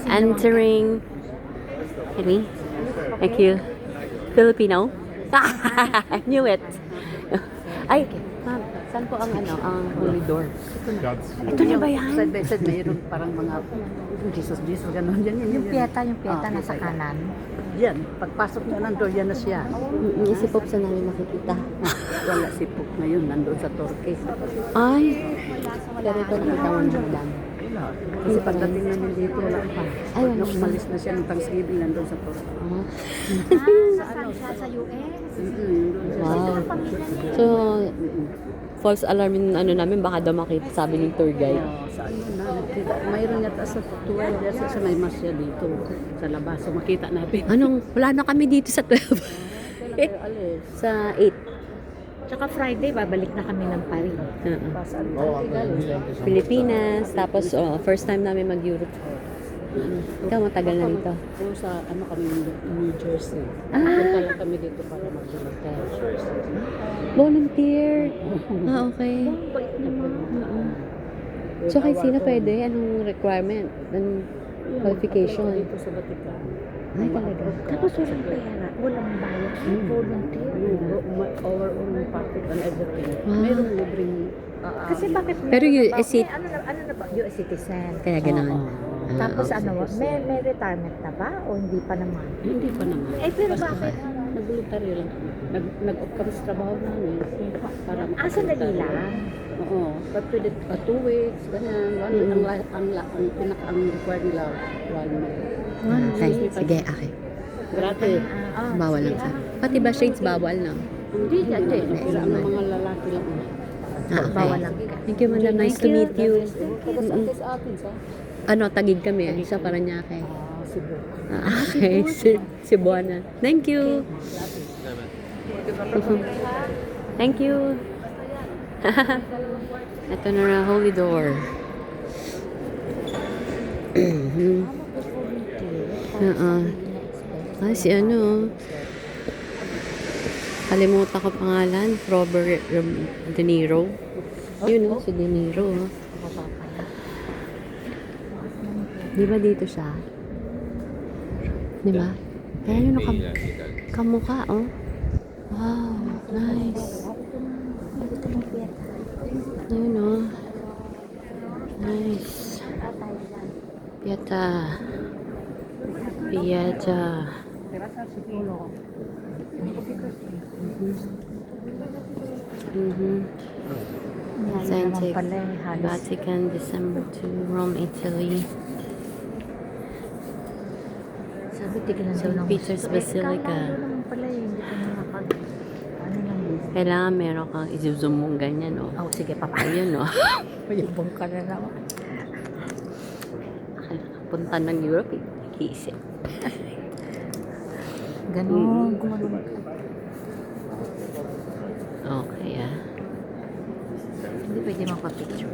entering. Really? Thank you. Filipino? I knew it. Ay, ma'am, saan po ang ang holy door? Ito na ba yan? Side by side, mayroon parang mga Jesus, gano'n. Yung piyeta nasa kanan. Yan, pagpasok mo ng door, yan na siya. Si Pope saan namin makikita? Wala si Pope ngayon, nandun sa Turkey. Ay, pero ito nakita mo na lang. Wala. Kasi pagdating namin dito, wala pa. Ay, wala Nung umalis na siya ng Thanksgiving, nandun sa Turkey. Sa US. Wow. So, false alarm yung namin, baka daw makita, sabi ng tour guide. Saan yun na? Mayroon yata sa 12 years sa may mas siya dito sa labas. So makita natin. Wala na kami dito sa 12. Alis. Sa 8. Tsaka Friday, babalik na kami ng Paris. Pasal. Pilipinas, tapos first time namin mag-Europe. Ikaw matagal na dito. Oo, sa kami New Jersey. Punta lang kami dito para mag-volunteer. Volunteer. Okay. So kay sino pwede? Anong requirement? Anong qualification? Dito sa Vatican. Ay talaga. Tapos walang pera, walang bayad, volunteer. Our own pocket and everything. Wow. Meron libreng Kasi bakit Pero is it- ano na ba? US citizen. Kaya gano'n. Tapos Okay. may retirement na ba? O hindi pa naman? Hindi pa naman. Pero bakit? Nag-voluntaryo lang kami. Nag-off kami sa trabaho namin. Para Sandali lang. Oo. But pwede 2 weeks, ganyan. Ang required nila 1 month. Okay. Sige, okay. Grabe. Bawal lang sa. Pati ba shades bawal na? Hindi, hindi. Sa mga lalaki lang. Okay. Bawal lang. Thank you, madam. Nice to meet you. Kasi sa atin, sa Tagig kami sa Paranaque. Cebu. Okay, Cebuana. Thank you. Thank you. Ito na holy door. Si kalimutan ko pangalan, Robert De Niro. Yun si De Niro. Di ba dito siya? Di ba? Kaya yun kamukha, oh. Wow, nice. Ayun, oh. Nice. Pieta. Pieta. Saint Vatican, December 2, Rome, Italy. Sabi, tigilan daw St. ng Peter's Basilica. naman pala hindi ko na nakag... Ano lang. Kailangan meron kang i-zoom mong ganyan, oh. Oh, sige, Ayun, oh. Mayabang ka na naman. Punta ng Europe, iisip. Ganon, gumanon ka. Okay, ah. Hindi pwede magpa-picture.